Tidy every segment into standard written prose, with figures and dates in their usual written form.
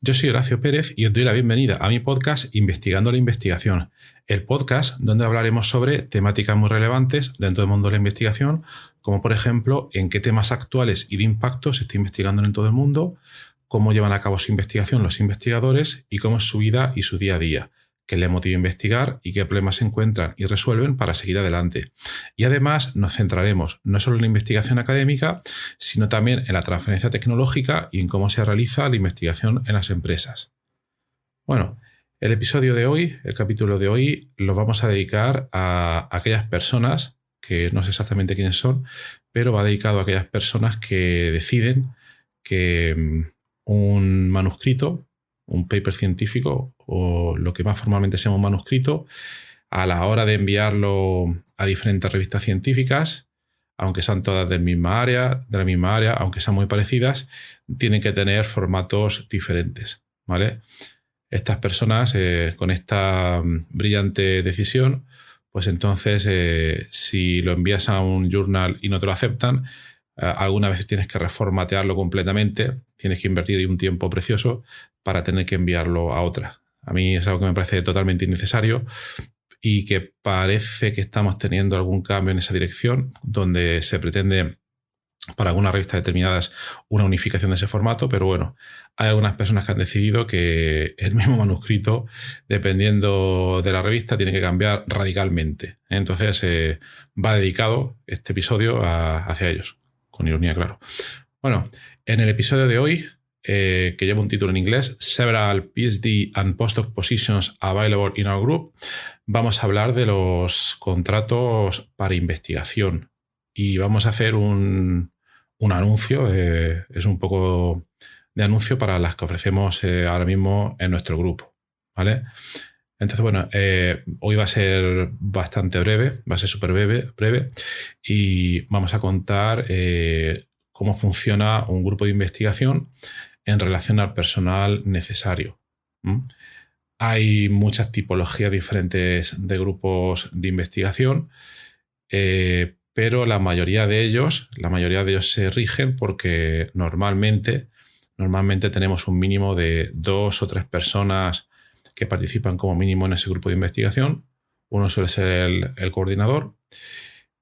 Yo soy Horacio Pérez y os doy la bienvenida a mi podcast Investigando la Investigación, el podcast donde hablaremos sobre temáticas muy relevantes dentro del mundo de la investigación, como por ejemplo en qué temas actuales y de impacto se está investigando en todo el mundo, cómo llevan a cabo su investigación los investigadores y cómo es su vida y su día a día, qué les motiva a investigar y qué problemas se encuentran y resuelven para seguir adelante. Y además nos centraremos no solo en la investigación académica, sino también en la transferencia tecnológica y en cómo se realiza la investigación en las empresas. Bueno, el episodio de hoy, el capítulo de hoy, lo vamos a dedicar a aquellas personas, que no sé exactamente quiénes son, pero va dedicado a aquellas personas que deciden que un manuscrito, un paper científico o lo que más formalmente se llama un manuscrito, a la hora de enviarlo a diferentes revistas científicas, aunque sean todas de la misma área, aunque sean muy parecidas, tienen que tener formatos diferentes, ¿vale? Estas personas, con esta brillante decisión, pues entonces, si lo envías a un journal y no te lo aceptan, algunas veces tienes que reformatearlo completamente, tienes que invertir un tiempo precioso para tener que enviarlo a otra. A mí es algo que me parece totalmente innecesario y que parece que estamos teniendo algún cambio en esa dirección, donde se pretende para algunas revistas determinadas una unificación de ese formato, pero bueno, hay algunas personas que han decidido que el mismo manuscrito, dependiendo de la revista, tiene que cambiar radicalmente. Entonces va dedicado este episodio hacia ellos, con ironía, claro. Bueno, en el episodio de hoy, que lleva un título en inglés, Several PhD and Postdoc Positions Available in Our Group, vamos a hablar de los contratos para investigación y vamos a hacer un anuncio, es un poco de anuncio para las que ofrecemos ahora mismo en nuestro grupo, ¿vale? Entonces, bueno, hoy va a ser bastante breve, va a ser súper breve y vamos a contar cómo funciona un grupo de investigación en relación al personal necesario. Hay muchas tipologías diferentes de grupos de investigación, pero la mayoría de ellos se rigen porque normalmente tenemos un mínimo de 2 o 3 personas que participan como mínimo en ese grupo de investigación. Uno suele ser el coordinador.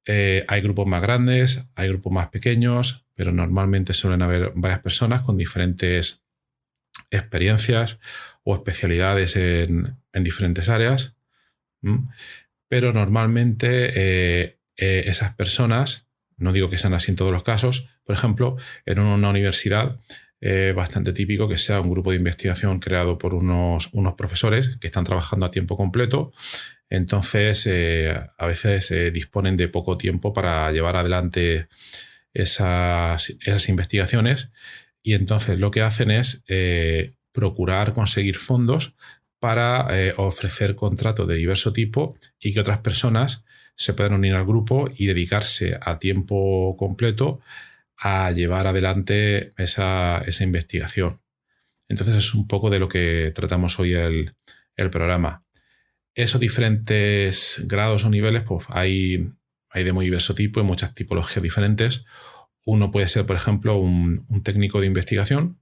Hay grupos más grandes, hay grupos más pequeños, pero normalmente suelen haber varias personas con diferentes experiencias o especialidades en diferentes áreas. Pero normalmente esas personas, no digo que sean así en todos los casos, por ejemplo, en una universidad bastante típico que sea un grupo de investigación creado por unos profesores que están trabajando a tiempo completo. Entonces, a veces disponen de poco tiempo para llevar adelante esas investigaciones y entonces lo que hacen es procurar conseguir fondos para ofrecer contratos de diverso tipo y que otras personas se puedan unir al grupo y dedicarse a tiempo completo a llevar adelante esa investigación. Entonces es un poco de lo que tratamos hoy el programa. Esos diferentes grados o niveles, pues hay de muy diverso tipo y muchas tipologías diferentes. Uno puede ser, por ejemplo, un técnico de investigación,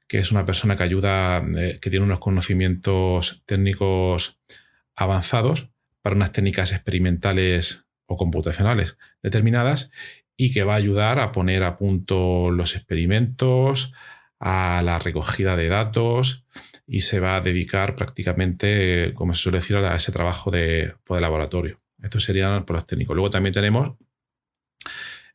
que es una persona que ayuda, que tiene unos conocimientos técnicos avanzados para unas técnicas experimentales o computacionales determinadas y que va a ayudar a poner a punto los experimentos, a la recogida de datos y se va a dedicar prácticamente, como se suele decir, a ese trabajo de laboratorio. Estos serían por los técnicos. Luego también tenemos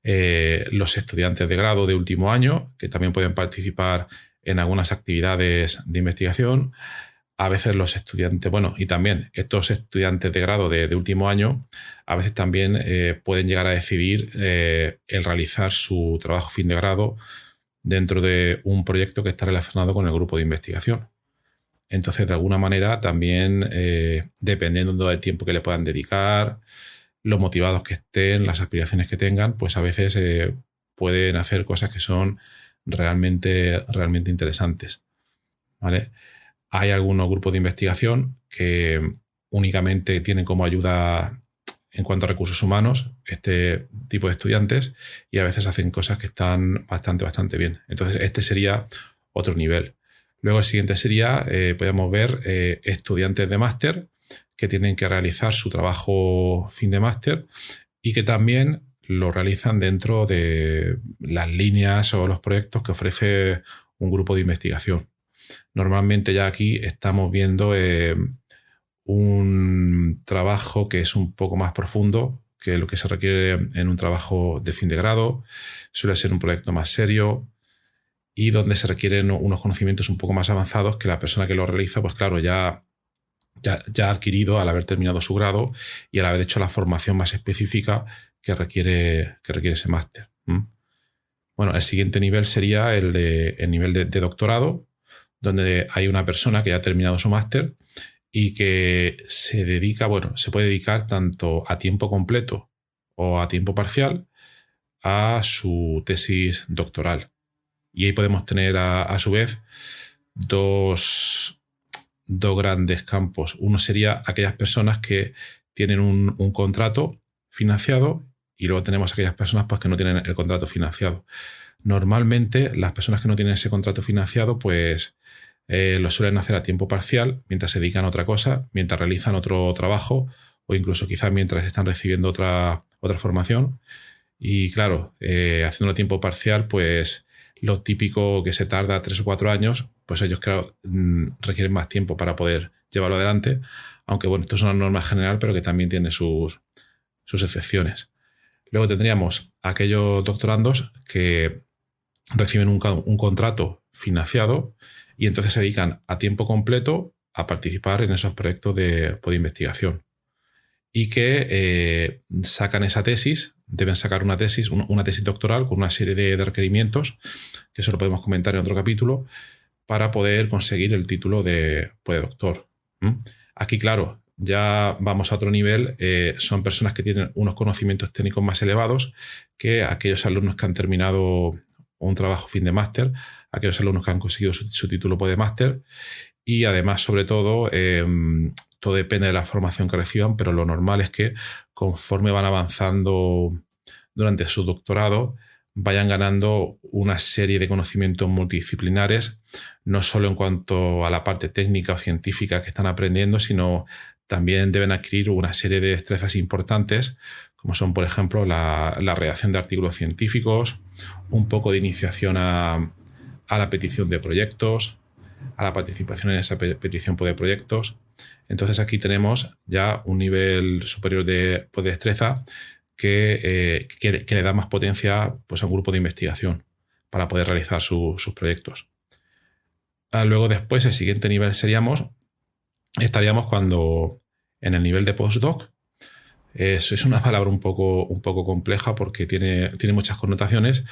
los estudiantes de grado de último año, que también pueden participar en algunas actividades de investigación. A veces los estudiantes, y también estos estudiantes de grado de último año, a veces también pueden llegar a decidir el realizar su trabajo fin de grado dentro de un proyecto que está relacionado con el grupo de investigación. Entonces, de alguna manera, también dependiendo del tiempo que le puedan dedicar, los motivados que estén, las aspiraciones que tengan, pues a veces pueden hacer cosas que son realmente interesantes, ¿vale? Hay algunos grupos de investigación que únicamente tienen como ayuda en cuanto a recursos humanos este tipo de estudiantes y a veces hacen cosas que están bastante bien. Entonces, este sería otro nivel. Luego el siguiente sería, podemos ver estudiantes de máster que tienen que realizar su trabajo fin de máster y que también lo realizan dentro de las líneas o los proyectos que ofrece un grupo de investigación. Normalmente ya aquí estamos viendo un trabajo que es un poco más profundo que lo que se requiere en un trabajo de fin de grado. Suele ser un proyecto más serio y donde se requieren unos conocimientos un poco más avanzados que la persona que lo realiza, pues claro, ya ha adquirido al haber terminado su grado y al haber hecho la formación más específica que requiere ese máster. Bueno, el siguiente nivel sería el nivel de doctorado, donde hay una persona que ya ha terminado su máster y que se puede dedicar tanto a tiempo completo o a tiempo parcial a su tesis doctoral. Y ahí podemos tener a su vez dos grandes campos. Uno sería aquellas personas que tienen un contrato financiado y luego tenemos aquellas personas pues, que no tienen el contrato financiado. Normalmente las personas que no tienen ese contrato financiado pues lo suelen hacer a tiempo parcial mientras se dedican a otra cosa, mientras realizan otro trabajo o incluso quizás mientras están recibiendo otra formación. Y claro, haciéndolo a tiempo parcial pues lo típico que se tarda 3 o 4 años, pues ellos, claro, requieren más tiempo para poder llevarlo adelante, aunque bueno, esto es una norma general, pero que también tiene sus excepciones. Luego tendríamos aquellos doctorandos que reciben un contrato financiado y entonces se dedican a tiempo completo a participar en esos proyectos de investigación. Y que sacan esa tesis, deben sacar una tesis doctoral con una serie de requerimientos, que eso lo podemos comentar en otro capítulo, para poder conseguir el título de doctor. Aquí, claro, ya vamos a otro nivel, son personas que tienen unos conocimientos técnicos más elevados que aquellos alumnos que han terminado un trabajo fin de máster, aquellos alumnos que han conseguido su título de máster y además, sobre todo, todo depende de la formación que reciban, pero lo normal es que conforme van avanzando durante su doctorado, vayan ganando una serie de conocimientos multidisciplinares, no solo en cuanto a la parte técnica o científica que están aprendiendo, sino también deben adquirir una serie de destrezas importantes, como son, por ejemplo, la redacción de artículos científicos, un poco de iniciación a la petición de proyectos, a la participación en esa petición de proyectos. Entonces aquí tenemos ya un nivel superior de destreza que le da más potencia pues, a un grupo de investigación para poder realizar sus proyectos. Luego después el siguiente nivel estaríamos cuando en el nivel de postdoc. Es una palabra un poco compleja porque tiene muchas connotaciones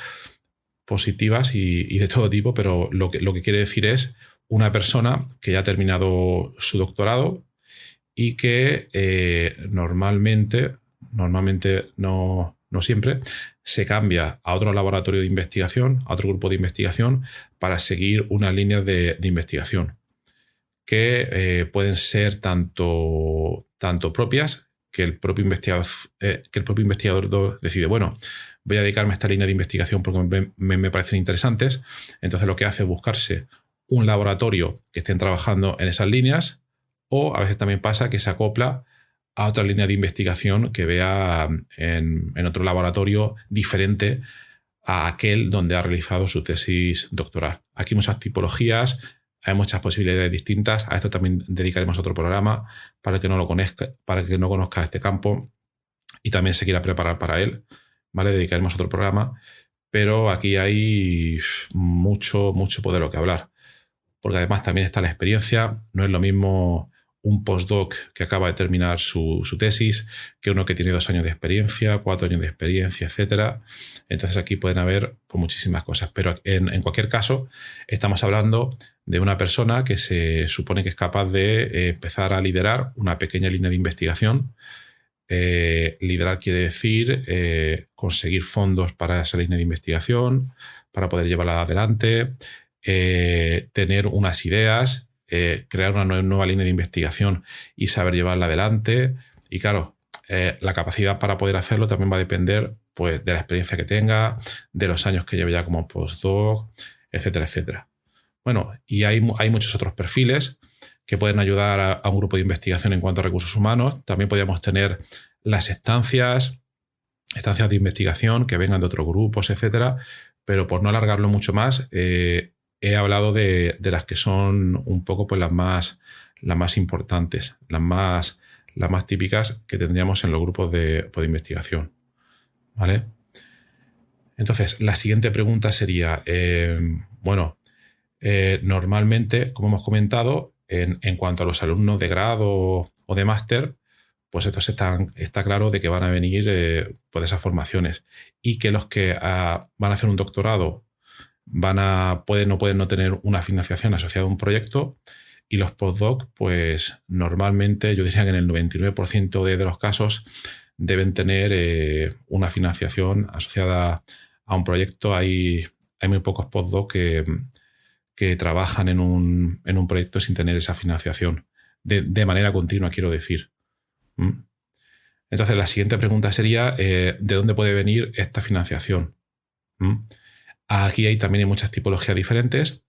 positivas y de todo tipo, pero lo que quiere decir es una persona que ya ha terminado su doctorado y que normalmente no siempre, se cambia a otro laboratorio de investigación, a otro grupo de investigación, para seguir unas líneas de investigación que pueden ser tanto propias, que el propio investigador decide, bueno, voy a dedicarme a esta línea de investigación porque me parecen interesantes. Entonces lo que hace es buscarse un laboratorio que estén trabajando en esas líneas, o a veces también pasa que se acopla a otra línea de investigación que vea en otro laboratorio diferente a aquel donde ha realizado su tesis doctoral. Aquí hay muchas tipologías, hay muchas posibilidades distintas. A esto también dedicaremos otro programa para el que no conozca este campo y también se quiera preparar para él, ¿vale? Dedicaremos otro programa, pero aquí hay mucho de lo que hablar, porque además también está la experiencia. No es lo mismo un postdoc que acaba de terminar su tesis que uno que tiene 2 años de experiencia, 4 años de experiencia, etc. Entonces aquí pueden haber pues, muchísimas cosas, pero en cualquier caso estamos hablando de una persona que se supone que es capaz de empezar a liderar una pequeña línea de investigación. Liderar quiere decir conseguir fondos para esa línea de investigación, para poder llevarla adelante, tener unas ideas, crear una nueva línea de investigación y saber llevarla adelante. Y claro, la capacidad para poder hacerlo también va a depender pues, de la experiencia que tenga, de los años que lleve ya como postdoc, etcétera, etcétera. Bueno, y hay muchos otros perfiles que pueden ayudar a un grupo de investigación en cuanto a recursos humanos. También podríamos tener las estancias de investigación que vengan de otros grupos, etcétera. Pero por no alargarlo mucho más, he hablado de las que son un poco pues, las más importantes, las más típicas que tendríamos en los grupos de investigación. ¿Vale? Entonces, la siguiente pregunta sería, normalmente, como hemos comentado, en cuanto a los alumnos de grado o de máster, pues estos está claro de que van a venir por esas formaciones y que los que van a hacer un doctorado pueden o pueden no tener una financiación asociada a un proyecto, y los postdoc, pues normalmente yo diría que en el 99% de los casos deben tener una financiación asociada a un proyecto. Hay muy pocos postdoc que trabajan en un proyecto sin tener esa financiación de manera continua, quiero decir. Entonces, la siguiente pregunta sería, ¿de dónde puede venir esta financiación? Aquí también hay muchas tipologías diferentes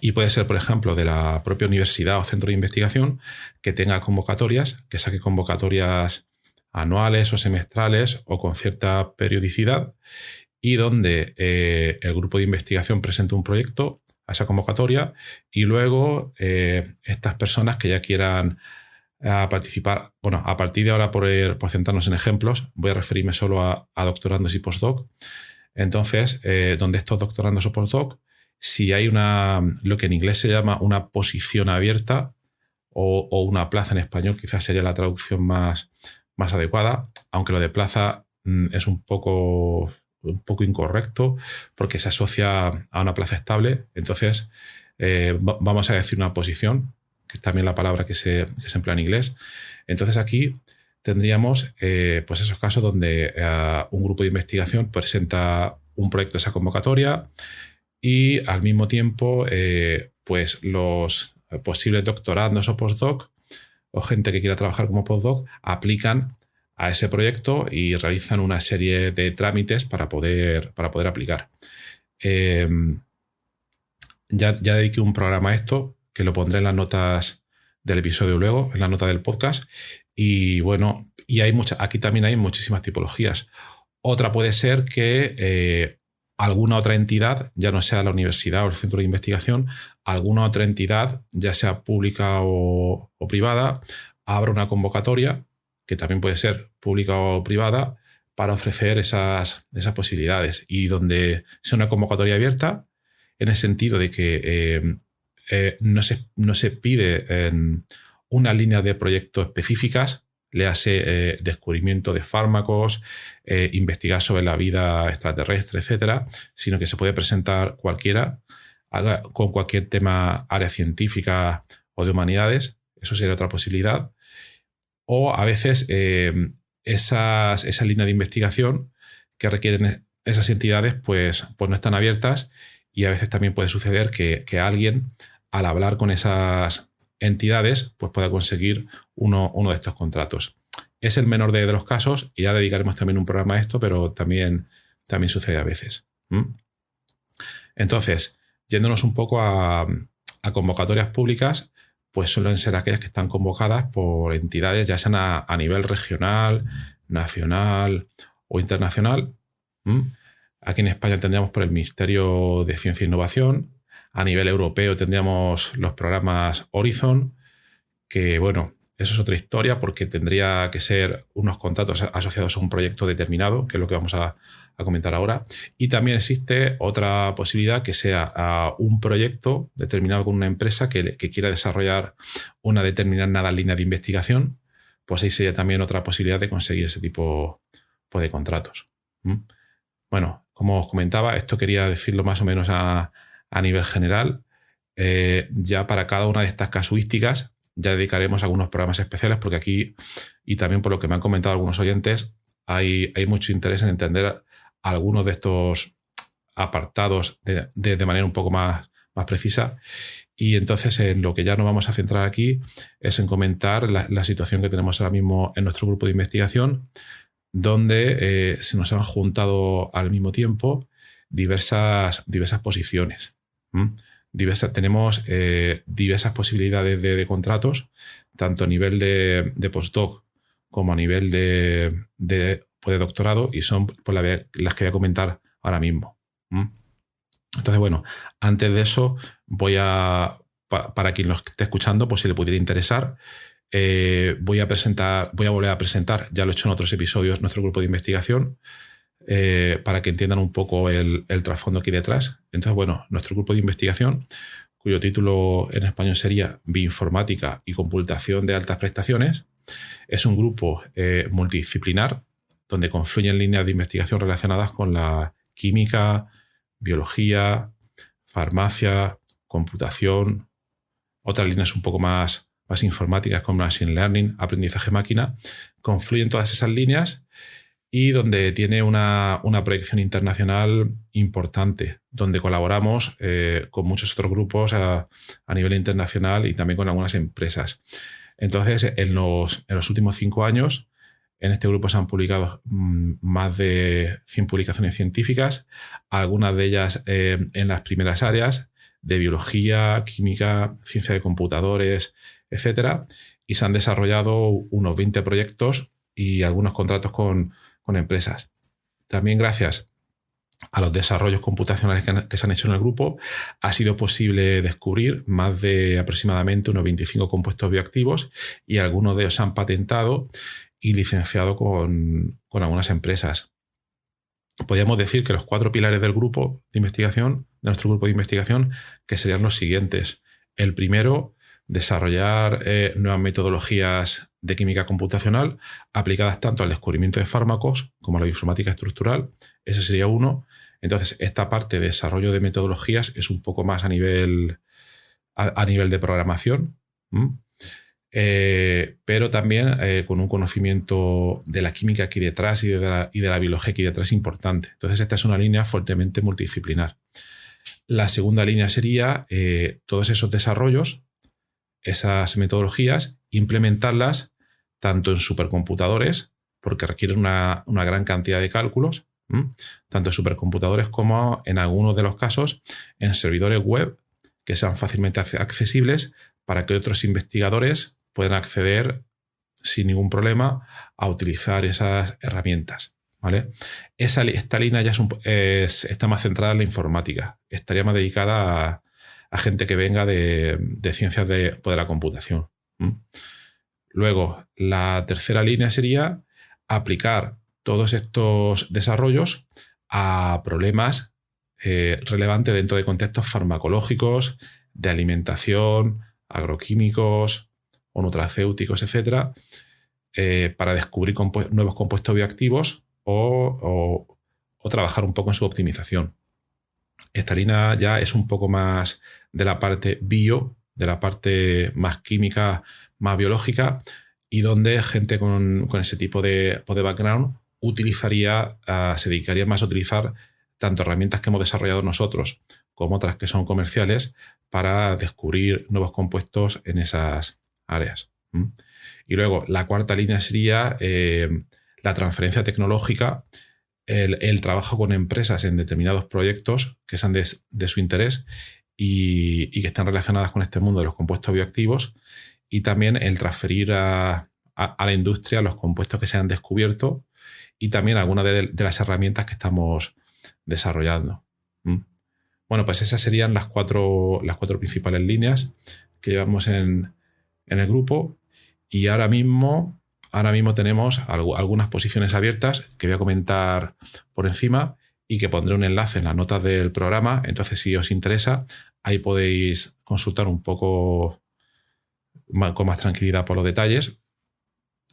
y puede ser, por ejemplo, de la propia universidad o centro de investigación que tenga convocatorias, que saque convocatorias anuales o semestrales o con cierta periodicidad, y donde el grupo de investigación presente un proyecto a esa convocatoria y luego estas personas que ya quieran participar, bueno, a partir de ahora, por centrarnos en ejemplos, voy a referirme solo a doctorandos y postdoc. Entonces, donde estos doctorandos o postdoc, si hay lo que en inglés se llama una posición abierta o una plaza en español, quizás sería la traducción más adecuada, aunque lo de plaza es un poco incorrecto porque se asocia a una plaza estable. Entonces, vamos a decir una posición, que es también la palabra que se emplea en inglés. Entonces aquí tendríamos pues esos casos donde un grupo de investigación presenta un proyecto de esa convocatoria y al mismo tiempo pues los posibles doctorandos o postdoc o gente que quiera trabajar como postdoc aplican a ese proyecto y realizan una serie de trámites para poder aplicar. Ya dediqué un programa a esto, que lo pondré en las notas del episodio luego, en la nota del podcast. Y bueno, y aquí también hay muchísimas tipologías. Otra puede ser que alguna otra entidad, ya no sea la universidad o el centro de investigación, alguna otra entidad, ya sea pública o privada, abra una convocatoria, que también puede ser pública o privada, para ofrecer esas posibilidades. Y donde sea una convocatoria abierta, en el sentido de que no se pide unas líneas de proyecto específicas, le hace descubrimiento de fármacos, investigar sobre la vida extraterrestre, etcétera, sino que se puede presentar cualquiera con cualquier tema, área científica o de humanidades. Eso sería otra posibilidad. O a veces esas líneas de investigación que requieren esas entidades pues no están abiertas, y a veces también puede suceder que alguien, al hablar con esas entidades, pues pueda conseguir uno de estos contratos. Es el menor de los casos, y ya dedicaremos también un programa a esto, pero también sucede a veces. Entonces, yéndonos un poco a convocatorias públicas, pues suelen ser aquellas que están convocadas por entidades, ya sean a nivel regional, nacional o internacional. Aquí en España tendríamos por el Ministerio de Ciencia e Innovación. A nivel europeo tendríamos los programas Horizon, que bueno, eso es otra historia porque tendría que ser unos contratos asociados a un proyecto determinado, que es lo que vamos a comentar ahora. Y también existe otra posibilidad, que sea un proyecto determinado con una empresa que quiera desarrollar una determinada línea de investigación. Pues ahí sería también otra posibilidad de conseguir ese tipo de contratos. Bueno, como os comentaba, esto quería decirlo más o menos a nivel general. Ya para cada una de estas casuísticas ya dedicaremos algunos programas especiales, porque aquí, y también por lo que me han comentado algunos oyentes, hay mucho interés en entender algunos de estos apartados de manera un poco más precisa. Y entonces en lo que ya nos vamos a centrar aquí es en comentar la situación que tenemos ahora mismo en nuestro grupo de investigación, donde se nos han juntado al mismo tiempo diversas posiciones. tenemos diversas posibilidades de contratos, tanto a nivel de postdoc como a nivel de doctorado, y son pues, las que voy a comentar ahora mismo. Entonces, bueno, antes de eso, para quien lo esté escuchando, pues si le pudiera interesar, voy a volver a presentar, ya lo he hecho en otros episodios, nuestro grupo de investigación, para que entiendan un poco el trasfondo aquí detrás. Entonces, bueno, nuestro grupo de investigación, cuyo título en español sería Bioinformática y Computación de Altas Prestaciones, es un grupo multidisciplinar donde confluyen líneas de investigación relacionadas con la química, biología, farmacia, computación, otras líneas un poco más informáticas como machine learning, aprendizaje máquina. Confluyen todas esas líneas y donde tiene una proyección internacional importante, donde colaboramos con muchos otros grupos a nivel internacional y también con algunas empresas. Entonces, en los últimos 5 años, en este grupo se han publicado más de 100 publicaciones científicas, algunas de ellas en las primeras áreas de biología, química, ciencia de computadores, etcétera, y se han desarrollado unos 20 proyectos y algunos contratos con empresas. También gracias a los desarrollos computacionales que se han hecho en el grupo, ha sido posible descubrir más de aproximadamente unos 25 compuestos bioactivos, y algunos de ellos se han patentado y licenciado con algunas empresas. Podríamos decir que los 4 pilares del grupo de investigación, de nuestro grupo de investigación, que serían los siguientes. El primero, desarrollar nuevas metodologías de química computacional aplicadas tanto al descubrimiento de fármacos como a la bioinformática estructural. Ese sería uno. Entonces, esta parte de desarrollo de metodologías es un poco más a nivel de programación, pero también con un conocimiento de la química aquí detrás y de la biología aquí detrás importante. Entonces, esta es una línea fuertemente multidisciplinar. La segunda línea sería todos esos desarrollos, esas metodologías, implementarlas tanto en supercomputadores, porque requieren una gran cantidad de cálculos, tanto en supercomputadores como, en algunos de los casos, en servidores web que sean fácilmente accesibles para que otros investigadores puedan acceder sin ningún problema a utilizar esas herramientas, ¿vale? Esta línea ya está más centrada en la informática, estaría más dedicada a gente que venga de ciencias de la computación. Luego, la tercera línea sería aplicar todos estos desarrollos a problemas relevantes dentro de contextos farmacológicos, de alimentación, agroquímicos o nutracéuticos, etcétera, para descubrir nuevos compuestos bioactivos o trabajar un poco en su optimización. Esta línea ya es un poco más de la parte bio, de la parte más química, más biológica, y donde gente con ese tipo de background se dedicaría más a utilizar tanto herramientas que hemos desarrollado nosotros como otras que son comerciales para descubrir nuevos compuestos en esas áreas. Y luego la cuarta línea sería la transferencia tecnológica, el trabajo con empresas en determinados proyectos que sean de su interés y que están relacionadas con este mundo de los compuestos bioactivos, y también el transferir a la industria los compuestos que se han descubierto y también algunas de las herramientas que estamos desarrollando. Bueno, pues esas serían las cuatro principales líneas que llevamos en el grupo, y ahora mismo tenemos algunas posiciones abiertas que voy a comentar por encima y que pondré un enlace en las notas del programa. Entonces, si os interesa, ahí podéis consultar un poco con más tranquilidad por los detalles.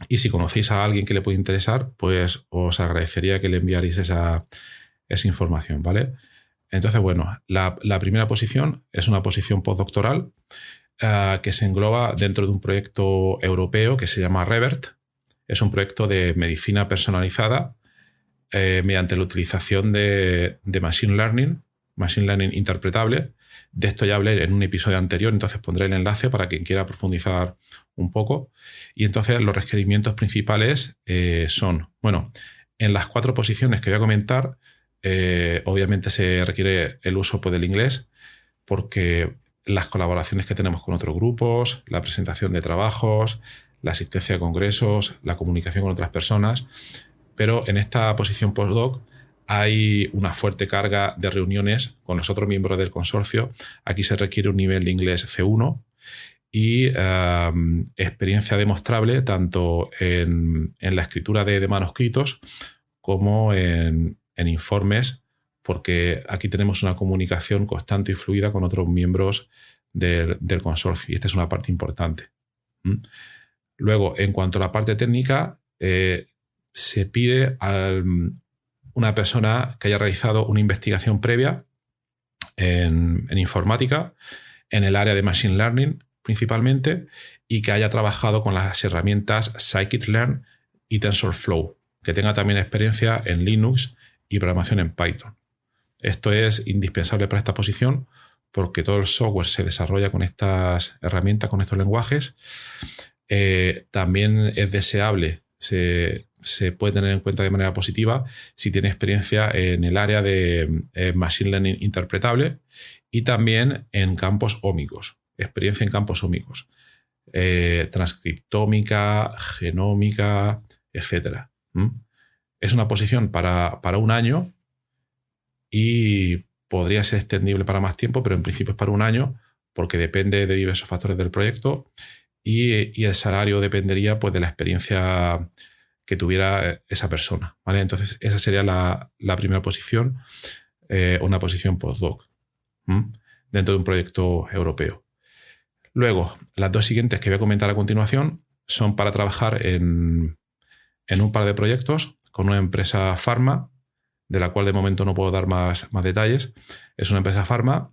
Y si conocéis a alguien que le puede interesar, pues os agradecería que le enviarais esa información, ¿vale? Entonces, bueno, la primera posición es una posición postdoctoral que se engloba dentro de un proyecto europeo que se llama REVERT. Es un proyecto de medicina personalizada mediante la utilización de machine learning interpretable. De esto ya hablé en un episodio anterior, entonces pondré el enlace para quien quiera profundizar un poco. Y entonces los requerimientos principales son, bueno, en las 4 posiciones que voy a comentar, obviamente se requiere el uso del inglés, porque las colaboraciones que tenemos con otros grupos, la presentación de trabajos, la asistencia a congresos, la comunicación con otras personas, pero en esta posición postdoc hay una fuerte carga de reuniones con los otros miembros del consorcio. Aquí se requiere un nivel de inglés C1 y experiencia demostrable tanto en la escritura de manuscritos como en informes, porque aquí tenemos una comunicación constante y fluida con otros miembros del consorcio, y esta es una parte importante. Luego, en cuanto a la parte técnica, se pide a una persona que haya realizado una investigación previa en informática, en el área de Machine Learning principalmente, y que haya trabajado con las herramientas scikit-learn y TensorFlow, que tenga también experiencia en Linux y programación en Python. Esto es indispensable para esta posición porque todo el software se desarrolla con estas herramientas, con estos lenguajes. También es deseable, se puede tener en cuenta de manera positiva si tiene experiencia en el área de Machine Learning interpretable y también en campos ómicos, experiencia en campos ómicos, transcriptómica, genómica, etc. Es una posición para un año y podría ser extendible para más tiempo, pero en principio es para un año porque depende de diversos factores del proyecto y el salario dependería pues, de la experiencia que tuviera esa persona, ¿vale? Entonces esa sería la primera posición, una posición postdoc dentro de un proyecto europeo. Luego, las dos siguientes que voy a comentar a continuación son para trabajar en un par de proyectos con una empresa farma, de la cual de momento no puedo dar más detalles. Es una empresa farma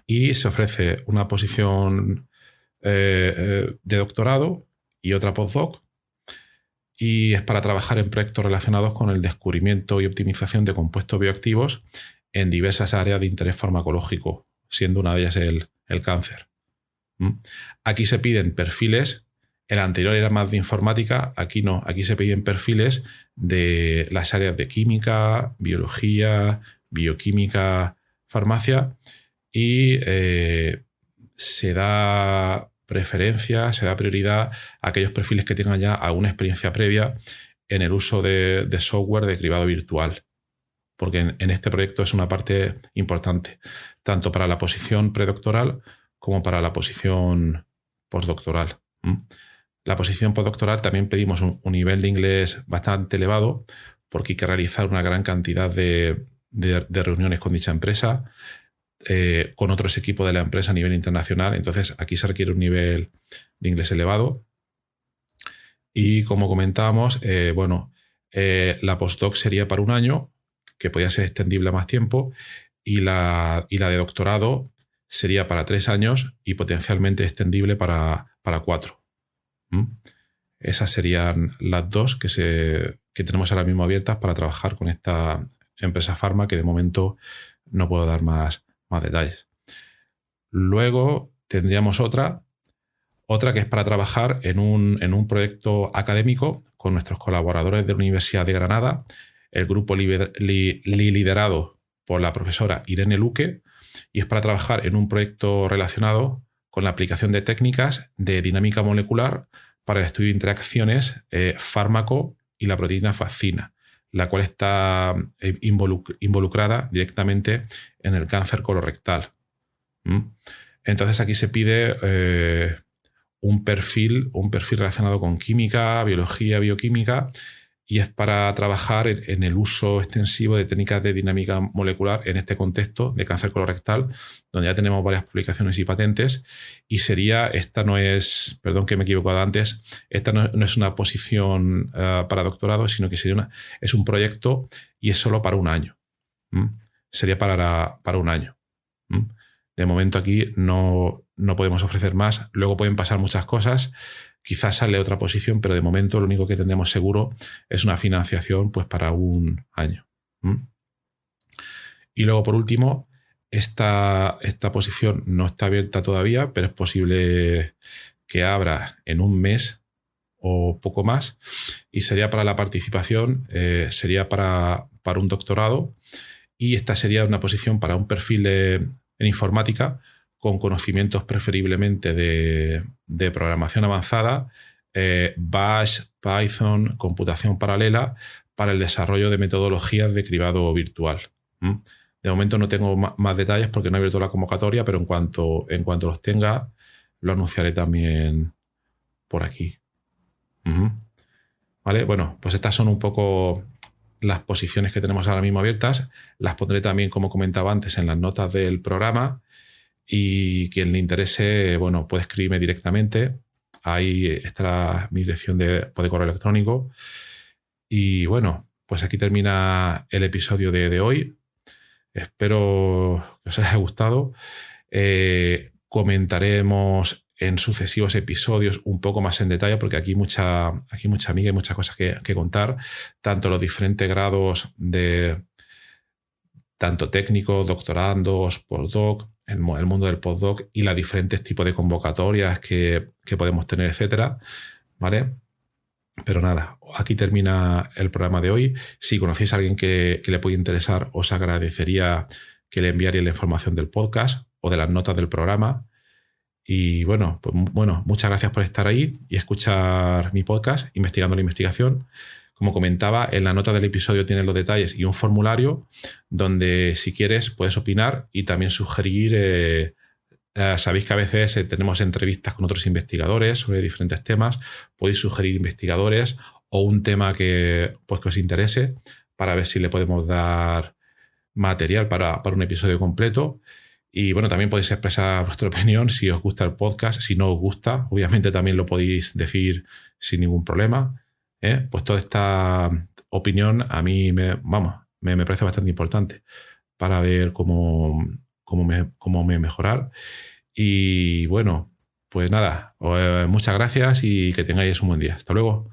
y se ofrece una posición de doctorado y otra postdoc, y es para trabajar en proyectos relacionados con el descubrimiento y optimización de compuestos bioactivos en diversas áreas de interés farmacológico, siendo una de ellas el cáncer. Aquí se piden perfiles. El anterior era más de informática, aquí no. Aquí se piden perfiles de las áreas de química, biología, bioquímica, farmacia, y se da preferencia, se da prioridad a aquellos perfiles que tengan ya alguna experiencia previa en el uso de software de cribado virtual, porque en este proyecto es una parte importante, tanto para la posición predoctoral como para la posición postdoctoral. La posición postdoctoral también pedimos un nivel de inglés bastante elevado porque hay que realizar una gran cantidad de reuniones con dicha empresa, con otros equipos de la empresa a nivel internacional. Entonces aquí se requiere un nivel de inglés elevado. Y como comentábamos, la postdoc sería para un año, que podría ser extendible a más tiempo, y la de doctorado sería para 3 años y potencialmente extendible para 4. Esas serían las dos que tenemos ahora mismo abiertas para trabajar con esta empresa farma, que de momento no puedo dar más detalles. Luego tendríamos otra que es para trabajar en un proyecto académico con nuestros colaboradores de la Universidad de Granada, el grupo liderado por la profesora Irene Luque, y es para trabajar en un proyecto relacionado con la aplicación de técnicas de dinámica molecular para el estudio de interacciones fármaco y la proteína fascina, la cual está involucrada directamente en el cáncer colorectal. Entonces aquí se pide un perfil relacionado con química, biología, bioquímica, y es para trabajar en el uso extensivo de técnicas de dinámica molecular en este contexto de cáncer colorectal, donde ya tenemos varias publicaciones y patentes, y esta no es, perdón que me he equivocado antes, esta no es una posición para doctorado, sino que es un proyecto y es solo para un año. Sería para un año. De momento aquí no podemos ofrecer más. Luego pueden pasar muchas cosas. Quizás sale otra posición, pero de momento lo único que tendremos seguro es una financiación pues, para un año. Y luego, por último, esta posición no está abierta todavía, pero es posible que abra en un mes o poco más, y sería para la participación, sería para un doctorado, y esta sería una posición para un perfil de en informática, con conocimientos preferiblemente de programación avanzada, Bash, Python, computación paralela, para el desarrollo de metodologías de cribado virtual. De momento no tengo más detalles porque no he abierto la convocatoria, pero en cuanto los tenga, lo anunciaré también por aquí. ¿Vale? Bueno, pues estas son un poco las posiciones que tenemos ahora mismo abiertas. Las pondré también, como comentaba antes, en las notas del programa, y quien le interese, bueno, puede escribirme directamente. Ahí estará mi dirección de correo electrónico. Y bueno, pues aquí termina el episodio de hoy. Espero que os haya gustado. Comentaremos en sucesivos episodios un poco más en detalle, porque aquí hay mucha amiga y muchas cosas que contar, tanto los diferentes grados de tanto técnicos, doctorandos, postdoc, el mundo del postdoc y los diferentes tipos de convocatorias que podemos tener, etcétera, ¿vale? Pero nada, aquí termina el programa de hoy. Si conocéis a alguien que le puede interesar, os agradecería que le enviarais la información del podcast o de las notas del programa. Y bueno, muchas gracias por estar ahí y escuchar mi podcast, Investigando la Investigación. Como comentaba, en la nota del episodio tienes los detalles y un formulario donde, si quieres, puedes opinar y también sugerir. Sabéis que a veces tenemos entrevistas con otros investigadores sobre diferentes temas. Podéis sugerir investigadores o un tema que os interese, para ver si le podemos dar material para un episodio completo. Y bueno, también podéis expresar vuestra opinión si os gusta el podcast. Si no os gusta, obviamente también lo podéis decir sin ningún problema. Pues toda esta opinión a mí me parece bastante importante para ver cómo mejorar. Y bueno, pues nada, muchas gracias y que tengáis un buen día. Hasta luego.